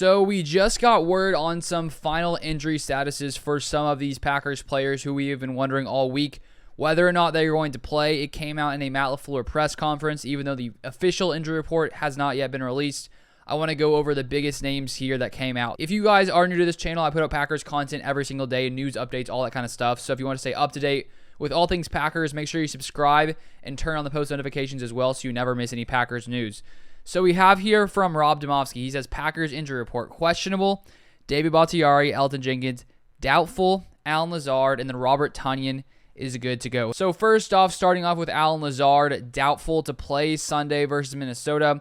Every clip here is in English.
So we just got word on some final injury statuses for some of these Packers players who we have been wondering all week whether or not they're going to play. It came out in a Matt LaFleur press conference, even though the official injury report has not yet been released. I want to go over the biggest names here that came out. If you guys are new to this channel, I put up Packers content every single day, news updates, all that kind of stuff. So if you want to stay up to date with all things Packers, make sure you subscribe and turn on the post notifications as well so you never miss any Packers news. So we have here from Rob Domofsky. He says Packers injury report: questionable, David Bakhtiari, Elgton, Jenkins, doubtful, Alan Lazard, and then Robert Tonyan is good to go. So first off, starting off with Alan Lazard, doubtful to play Sunday versus Minnesota.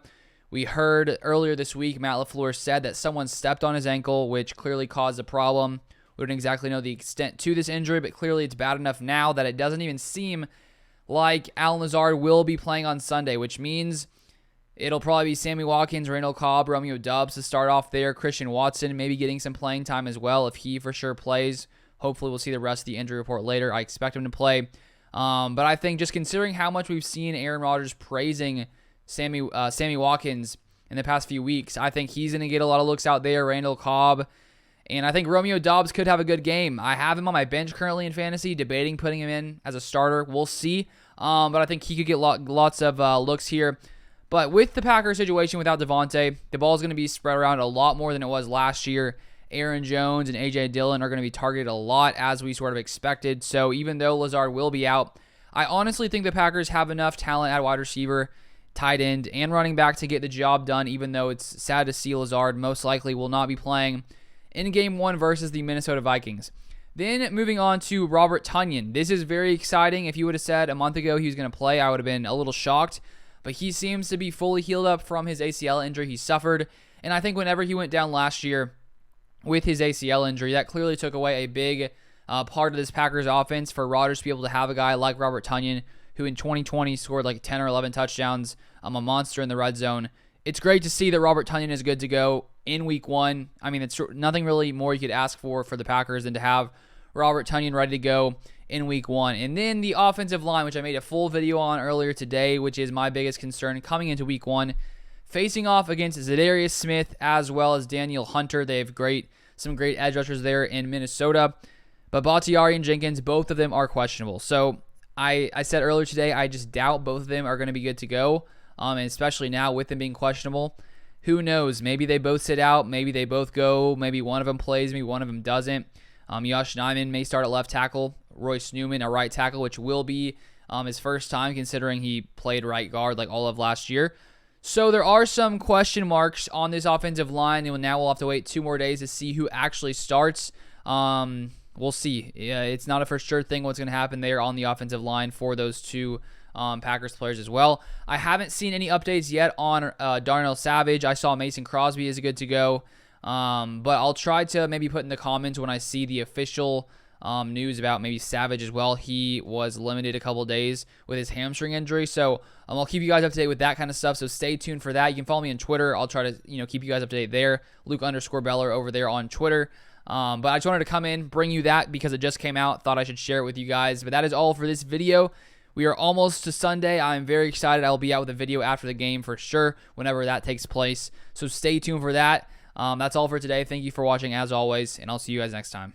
We heard earlier this week Matt LaFleur said that someone stepped on his ankle, which clearly caused a problem. We don't exactly know the extent to this injury, but clearly it's bad enough now that it doesn't even seem like Alan Lazard will be playing on Sunday, which means it'll probably be Sammy Watkins, Randall Cobb, Romeo Doubs to start off there. Christian Watson maybe getting some playing time as well if he for sure plays. Hopefully we'll see the rest of the injury report later. I expect him to play. But I think just considering how much we've seen Aaron Rodgers praising Sammy Watkins in the past few weeks, I think he's going to get a lot of looks out there. Randall Cobb. And I think Romeo Doubs could have a good game. I have him on my bench currently in fantasy, debating putting him in as a starter. We'll see. But I think he could get lots of looks here. But with the Packers situation without Devontae, the ball is going to be spread around a lot more than it was last year. Aaron Jones and A.J. Dillon are going to be targeted a lot as we sort of expected. So even though Lazard will be out, I honestly think the Packers have enough talent at wide receiver, tight end, and running back to get the job done, even though it's sad to see Lazard most likely will not be playing in Game 1 versus the Minnesota Vikings. Then moving on to Robert Tonyan. This is very exciting. If you would have said a month ago he was going to play, I would have been a little shocked. But he seems to be fully healed up from his ACL injury he suffered. And I think whenever he went down last year with his ACL injury, that clearly took away a big part of this Packers offense for Rodgers to be able to have a guy like Robert Tonyan, who in 2020 scored like 10 or 11 touchdowns, a monster in the red zone. It's great to see that Robert Tonyan is good to go in Week 1. I mean, it's nothing really more you could ask for the Packers than to have Robert Tonyan ready to go in Week 1. And then the offensive line, which I made a full video on earlier today, which is my biggest concern coming into Week 1, facing off against Zadarius Smith as well as Daniel Hunter. They have some great edge rushers there in Minnesota. But Bakhtiari and Jenkins, both of them are questionable. So I said earlier today, I just doubt both of them are going to be good to go, and especially now with them being questionable. Who knows? Maybe they both sit out. Maybe they both go. Maybe one of them plays. Maybe one of them doesn't. Josh Nijman may start at left tackle. Royce Newman at right tackle, which will be his first time considering he played right guard like all of last year. So there are some question marks on this offensive line, and now we'll have to wait 2 more days to see who actually starts. We'll see. Yeah, it's not a for sure thing what's going to happen there on the offensive line for those two Packers players as well. I haven't seen any updates yet on Darnell Savage. I saw Mason Crosby is good to go. But I'll try to maybe put in the comments when I see the official news about maybe Savage as well. He was limited a couple days with his hamstring injury, so I'll keep you guys up to date with that kind of stuff. So stay tuned for that. You can follow me on Twitter. I'll try to keep you guys up to date there. Luke_Beller over there on Twitter. But I just wanted to come in, bring you that because it just came out. Thought I should share it with you guys. But that is all for this video. We are almost to Sunday. I'm very excited. I'll be out with a video after the game for sure, whenever that takes place. So stay tuned for that. That's all for today. Thank you for watching as always, and I'll see you guys next time.